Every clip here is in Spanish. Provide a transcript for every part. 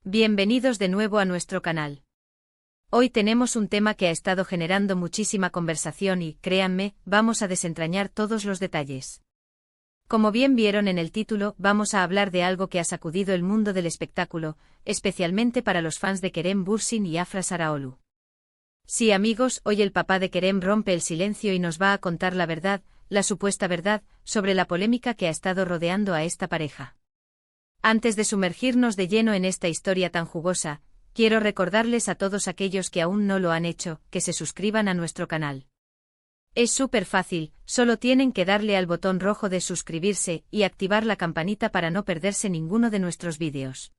Bienvenidos de nuevo a nuestro canal. Hoy tenemos un tema que ha estado generando muchísima conversación y, créanme, vamos a desentrañar todos los detalles. Como bien vieron en el título, vamos a hablar de algo que ha sacudido el mundo del espectáculo, especialmente para los fans de Kerem Bürsin y Afra Saraaoğlu. Sí, amigos, hoy el papá de Kerem rompe el silencio y nos va a contar la verdad, la supuesta verdad, sobre la polémica que ha estado rodeando a esta pareja. Antes de sumergirnos de lleno en esta historia tan jugosa, quiero recordarles a todos aquellos que aún no lo han hecho, que se suscriban a nuestro canal. Es súper fácil, solo tienen que darle al botón rojo de suscribirse y activar la campanita para no perderse ninguno de nuestros vídeos.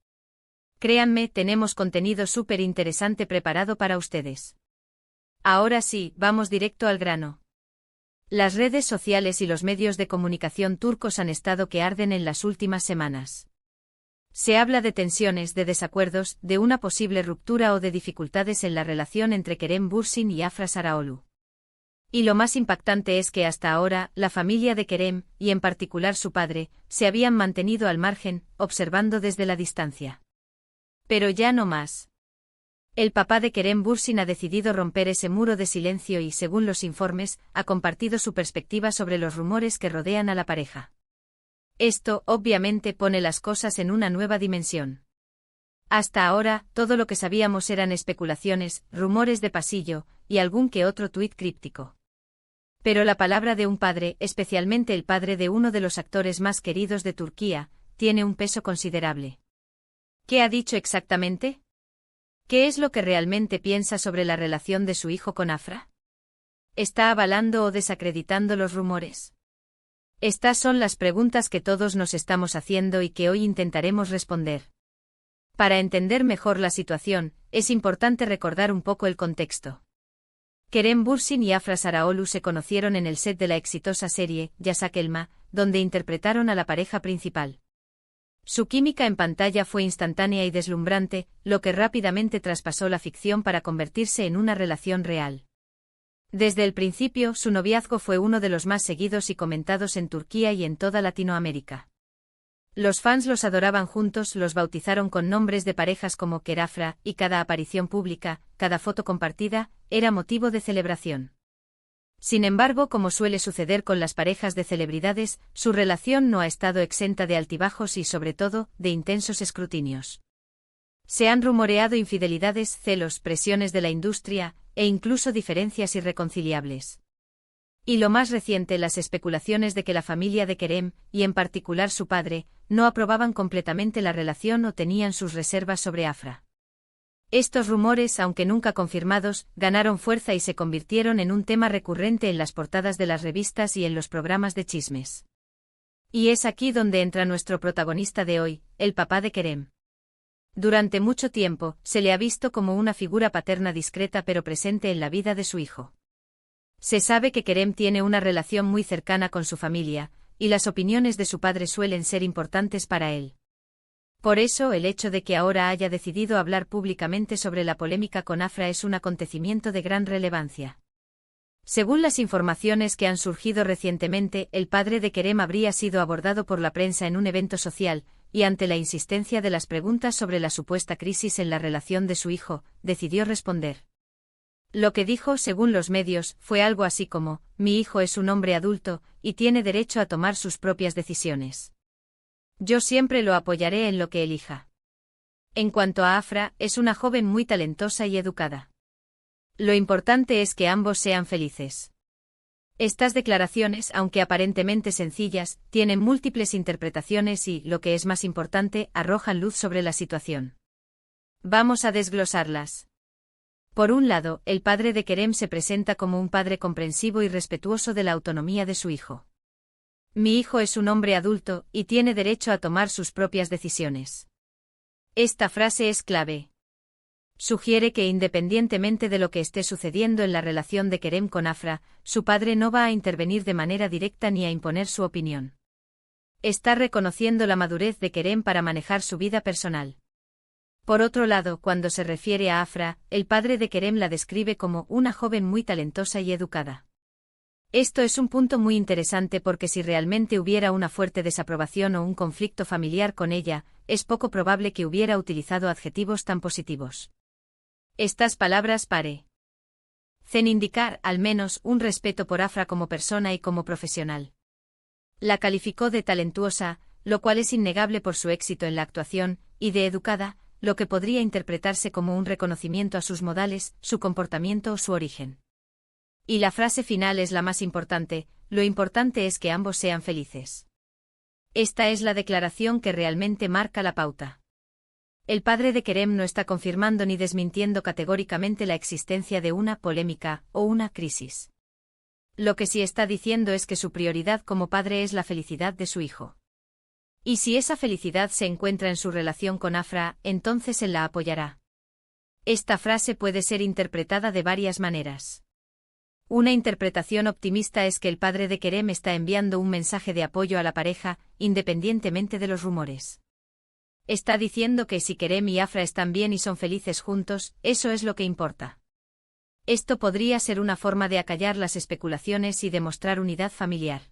Créanme, tenemos contenido súper interesante preparado para ustedes. Ahora sí, vamos directo al grano. Las redes sociales y los medios de comunicación turcos han estado que arden en las últimas semanas. Se habla de tensiones, de desacuerdos, de una posible ruptura o de dificultades en la relación entre Kerem Bürsin y Afra Saraaoğlu. Y lo más impactante es que hasta ahora, la familia de Kerem, y en particular su padre, se habían mantenido al margen, observando desde la distancia. Pero ya no más. El papá de Kerem Bürsin ha decidido romper ese muro de silencio y, según los informes, ha compartido su perspectiva sobre los rumores que rodean a la pareja. Esto, obviamente, pone las cosas en una nueva dimensión. Hasta ahora, todo lo que sabíamos eran especulaciones, rumores de pasillo, y algún que otro tuit críptico. Pero la palabra de un padre, especialmente el padre de uno de los actores más queridos de Turquía, tiene un peso considerable. ¿Qué ha dicho exactamente? ¿Qué es lo que realmente piensa sobre la relación de su hijo con Afra? ¿Está avalando o desacreditando los rumores? Estas son las preguntas que todos nos estamos haciendo y que hoy intentaremos responder. Para entender mejor la situación, es importante recordar un poco el contexto. Kerem Bürsin y Afra Saraaoğlu se conocieron en el set de la exitosa serie Yasak Elma, donde interpretaron a la pareja principal. Su química en pantalla fue instantánea y deslumbrante, lo que rápidamente traspasó la ficción para convertirse en una relación real. Desde el principio, su noviazgo fue uno de los más seguidos y comentados en Turquía y en toda Latinoamérica. Los fans los adoraban juntos, los bautizaron con nombres de parejas como Kerafra, y cada aparición pública, cada foto compartida, era motivo de celebración. Sin embargo, como suele suceder con las parejas de celebridades, su relación no ha estado exenta de altibajos y, sobre todo, de intensos escrutinios. Se han rumoreado infidelidades, celos, presiones de la industria, e incluso diferencias irreconciliables. Y lo más reciente, las especulaciones de que la familia de Kerem, y en particular su padre, no aprobaban completamente la relación o tenían sus reservas sobre Afra. Estos rumores, aunque nunca confirmados, ganaron fuerza y se convirtieron en un tema recurrente en las portadas de las revistas y en los programas de chismes. Y es aquí donde entra nuestro protagonista de hoy, el papá de Kerem. Durante mucho tiempo, se le ha visto como una figura paterna discreta pero presente en la vida de su hijo. Se sabe que Kerem tiene una relación muy cercana con su familia, y las opiniones de su padre suelen ser importantes para él. Por eso, el hecho de que ahora haya decidido hablar públicamente sobre la polémica con Afra es un acontecimiento de gran relevancia. Según las informaciones que han surgido recientemente, el padre de Kerem habría sido abordado por la prensa en un evento social, y ante la insistencia de las preguntas sobre la supuesta crisis en la relación de su hijo, decidió responder. Lo que dijo, según los medios, fue algo así como: «Mi hijo es un hombre adulto, y tiene derecho a tomar sus propias decisiones. Yo siempre lo apoyaré en lo que elija». En cuanto a Afra, es una joven muy talentosa y educada. Lo importante es que ambos sean felices. Estas declaraciones, aunque aparentemente sencillas, tienen múltiples interpretaciones y, lo que es más importante, arrojan luz sobre la situación. Vamos a desglosarlas. Por un lado, el padre de Kerem se presenta como un padre comprensivo y respetuoso de la autonomía de su hijo. «Mi hijo es un hombre adulto, y tiene derecho a tomar sus propias decisiones». Esta frase es clave. Sugiere que independientemente de lo que esté sucediendo en la relación de Kerem con Afra, su padre no va a intervenir de manera directa ni a imponer su opinión. Está reconociendo la madurez de Kerem para manejar su vida personal. Por otro lado, cuando se refiere a Afra, el padre de Kerem la describe como una joven muy talentosa y educada. Esto es un punto muy interesante porque si realmente hubiera una fuerte desaprobación o un conflicto familiar con ella, es poco probable que hubiera utilizado adjetivos tan positivos. Estas palabras parecen indicar, al menos, un respeto por Afra como persona y como profesional. La calificó de talentuosa, lo cual es innegable por su éxito en la actuación, y de educada, lo que podría interpretarse como un reconocimiento a sus modales, su comportamiento o su origen. Y la frase final es la más importante: lo importante es que ambos sean felices. Esta es la declaración que realmente marca la pauta. El padre de Kerem no está confirmando ni desmintiendo categóricamente la existencia de una polémica o una crisis. Lo que sí está diciendo es que su prioridad como padre es la felicidad de su hijo. Y si esa felicidad se encuentra en su relación con Afra, entonces él la apoyará. Esta frase puede ser interpretada de varias maneras. Una interpretación optimista es que el padre de Kerem está enviando un mensaje de apoyo a la pareja, independientemente de los rumores. Está diciendo que si Kerem y Afra están bien y son felices juntos, eso es lo que importa. Esto podría ser una forma de acallar las especulaciones y demostrar unidad familiar.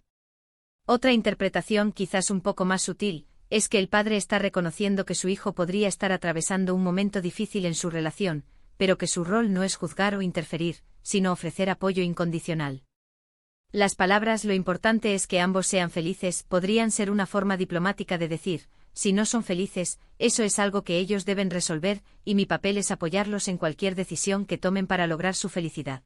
Otra interpretación, quizás un poco más sutil, es que el padre está reconociendo que su hijo podría estar atravesando un momento difícil en su relación, pero que su rol no es juzgar o interferir, sino ofrecer apoyo incondicional. Las palabras "lo importante es que ambos sean felices" podrían ser una forma diplomática de decir: si no son felices, eso es algo que ellos deben resolver, y mi papel es apoyarlos en cualquier decisión que tomen para lograr su felicidad.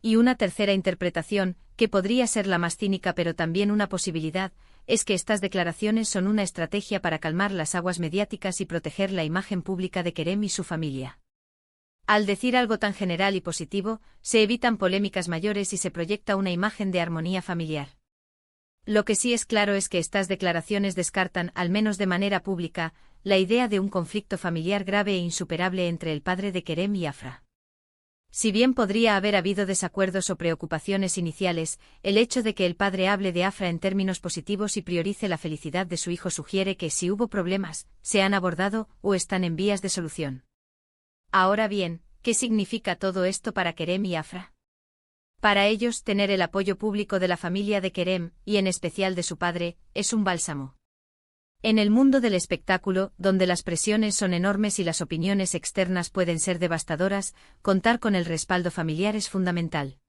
Y una tercera interpretación, que podría ser la más cínica pero también una posibilidad, es que estas declaraciones son una estrategia para calmar las aguas mediáticas y proteger la imagen pública de Kerem y su familia. Al decir algo tan general y positivo, se evitan polémicas mayores y se proyecta una imagen de armonía familiar. Lo que sí es claro es que estas declaraciones descartan, al menos de manera pública, la idea de un conflicto familiar grave e insuperable entre el padre de Kerem y Afra. Si bien podría haber habido desacuerdos o preocupaciones iniciales, el hecho de que el padre hable de Afra en términos positivos y priorice la felicidad de su hijo sugiere que si hubo problemas, se han abordado o están en vías de solución. Ahora bien, ¿qué significa todo esto para Kerem y Afra? Para ellos, tener el apoyo público de la familia de Kerem, y en especial de su padre, es un bálsamo. En el mundo del espectáculo, donde las presiones son enormes y las opiniones externas pueden ser devastadoras, contar con el respaldo familiar es fundamental.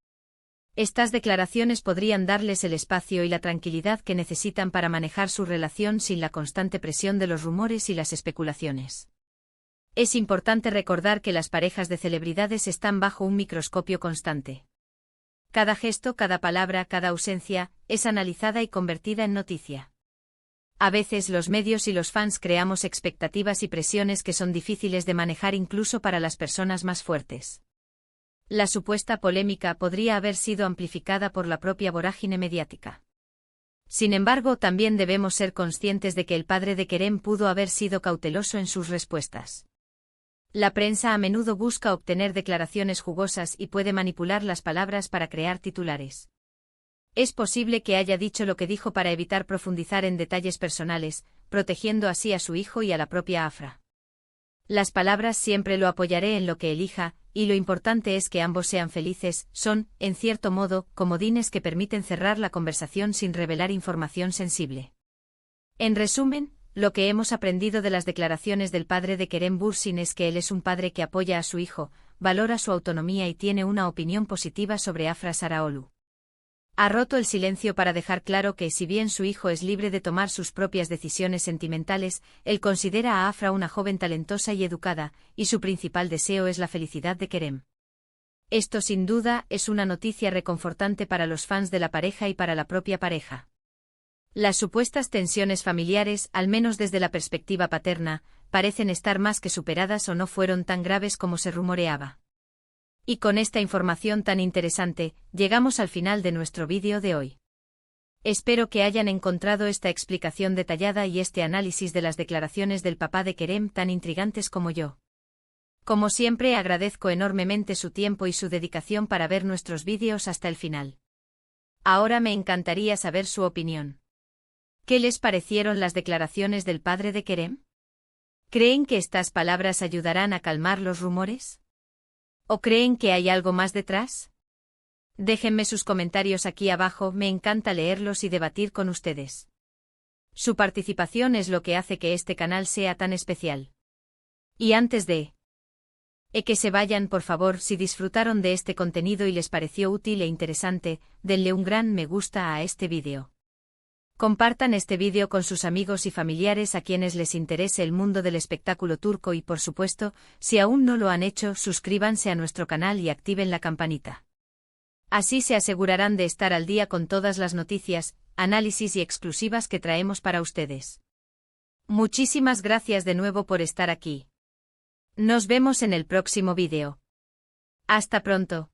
Estas declaraciones podrían darles el espacio y la tranquilidad que necesitan para manejar su relación sin la constante presión de los rumores y las especulaciones. Es importante recordar que las parejas de celebridades están bajo un microscopio constante. Cada gesto, cada palabra, cada ausencia, es analizada y convertida en noticia. A veces los medios y los fans creamos expectativas y presiones que son difíciles de manejar incluso para las personas más fuertes. La supuesta polémica podría haber sido amplificada por la propia vorágine mediática. Sin embargo, también debemos ser conscientes de que el padre de Kerem pudo haber sido cauteloso en sus respuestas. La prensa a menudo busca obtener declaraciones jugosas y puede manipular las palabras para crear titulares. Es posible que haya dicho lo que dijo para evitar profundizar en detalles personales, protegiendo así a su hijo y a la propia Afra. Las palabras "siempre lo apoyaré en lo que elija", y "lo importante es que ambos sean felices", son, en cierto modo, comodines que permiten cerrar la conversación sin revelar información sensible. En resumen, lo que hemos aprendido de las declaraciones del padre de Kerem Bürsin es que él es un padre que apoya a su hijo, valora su autonomía y tiene una opinión positiva sobre Afra Saraoglu. Ha roto el silencio para dejar claro que, si bien su hijo es libre de tomar sus propias decisiones sentimentales, él considera a Afra una joven talentosa y educada, y su principal deseo es la felicidad de Kerem. Esto sin duda es una noticia reconfortante para los fans de la pareja y para la propia pareja. Las supuestas tensiones familiares, al menos desde la perspectiva paterna, parecen estar más que superadas o no fueron tan graves como se rumoreaba. Y con esta información tan interesante, llegamos al final de nuestro vídeo de hoy. Espero que hayan encontrado esta explicación detallada y este análisis de las declaraciones del papá de Kerem tan intrigantes como yo. Como siempre, agradezco enormemente su tiempo y su dedicación para ver nuestros vídeos hasta el final. Ahora me encantaría saber su opinión. ¿Qué les parecieron las declaraciones del padre de Kerem? ¿Creen que estas palabras ayudarán a calmar los rumores? ¿O creen que hay algo más detrás? Déjenme sus comentarios aquí abajo, me encanta leerlos y debatir con ustedes. Su participación es lo que hace que este canal sea tan especial. Y antes de que se vayan, por favor, si disfrutaron de este contenido y les pareció útil e interesante, denle un gran me gusta a este vídeo. Compartan este vídeo con sus amigos y familiares a quienes les interese el mundo del espectáculo turco y, por supuesto, si aún no lo han hecho, suscríbanse a nuestro canal y activen la campanita. Así se asegurarán de estar al día con todas las noticias, análisis y exclusivas que traemos para ustedes. Muchísimas gracias de nuevo por estar aquí. Nos vemos en el próximo vídeo. Hasta pronto.